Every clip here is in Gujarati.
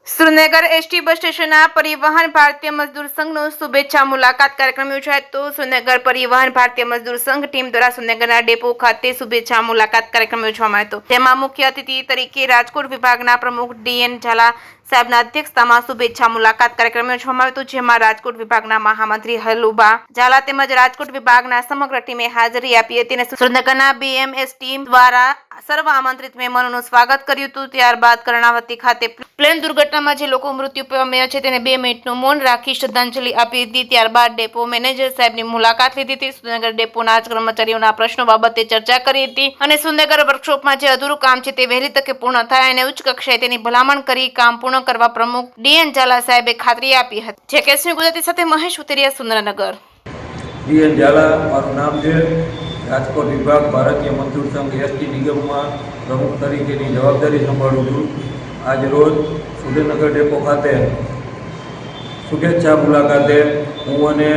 સુરેન્દ્રનગર એસટી બસ સ્ટેશનના પરિવહન ભારતીય મજદૂર સંઘનો શુભેચ્છા મુલાકાત કાર્યક્રમ યોજાયો હતો। સુરેન્દ્રનગર પરિવહન ભારતીય મજદૂર સંઘ ટીમ દ્વારા સુરેન્દ્રનગરના ડેપો ખાતે શુભેચ્છા મુલાકાત કાર્યક્રમ યોજવામાં આવ્યો હતો। તેમાં મુખ્ય અતિથિ તરીકે રાજકોટ વિભાગના પ્રમુખ ડીએન ઝાલા સાહેબના અધ્યક્ષતામાં શુભેચ્છા મુલાકાત કાર્યક્રમ યોજવામાં આવ્યો હતો, જેમાં રાજકોટ વિભાગના મહામંત્રી હલુબા ઝાલા તેમજ રાજકોટ વિભાગના સમગ્ર ટીમે હાજરી આપી હતી અને સુરેન્દ્રનગરના બીએમએસ ટીમ દ્વારા સર્વ આમંત્રિત મહેમાનોનું સ્વાગત કર્યું હતું। ત્યારબાદ કર્ણાવતી ખાતે પ્લેન દુર્ઘટનામાં જે લોકો મૃત્યુ પામ્યા છે તેને 2 મિનિટનું મૌન રાખી શ્રદ્ધાંજલિ આપી હતી। ત્યારબાદ ડેપો મેનેજર સાહેબની મુલાકાત લીધી હતી। સુરેન્દ્રનગર ડેપોના કર્મચારીઓના પ્રશ્નો બાબતે ચર્ચા કરી હતી અને સુરેન્દ્રનગર વર્કશોપમાં જે અધૂરું કામ છે તે વહેલી તકે પૂર્ણ થાય અને ઉચ્ચ કક્ષાએ તેની ભલામણ કરી કામ પૂર્ણ કરવા પ્રમુખ ડીએન ઝાલા સાહેબે ખાતરી આપી હતી। જે કેસની ગુજરાતી સાથે મહેશ ઉતરિયા, સુરેન્દ્રનગર। ડીએન ઝાલા મારું નામ છે। રાજકોટ વિભાગ ભારતીય મજદૂર સંઘ એસટી નિગમમાં પ્રમુખ તરીકેની જવાબદારી સંભાળું છું। આજ રોજ સુરેન્દ્રનગર ડેપો ખાતે શુભેચ્છા મુલાકાતે હું અને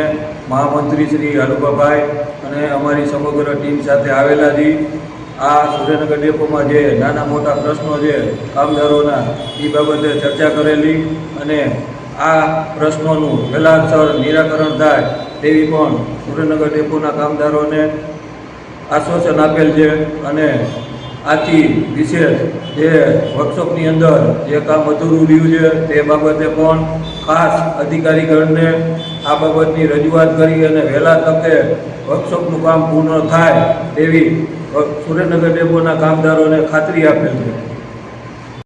મહામંત્રી શ્રી હલુબાભાઈ અને અમારી સમગ્ર ટીમ સાથે આવેલા છીએ। આ સુરેન્દ્રનગર ડેપોમાં જે નાના મોટા પ્રશ્નો છે કામદારોના એ બાબતે ચર્ચા કરેલી અને આ પ્રશ્નોનું વહેલાસર નિરાકરણ થાય તેવી પણ સુરેન્દ્રનગર ડેપોના કામદારોને આશ્વાસન આપેલ છે અને આથી વિશેષ જે વર્કશોપની અંદર જે કામ અધૂરું રહ્યું છે તે બાબતે પણ ખાસ અધિકારીગણને આ બાબતની રજૂઆત કરી અને વહેલા તકે વર્કશોપનું કામ પૂર્ણ થાય તેવી સુરેન્દ્રનગર ડેપોના કામદારોને ખાતરી આપેલ છે।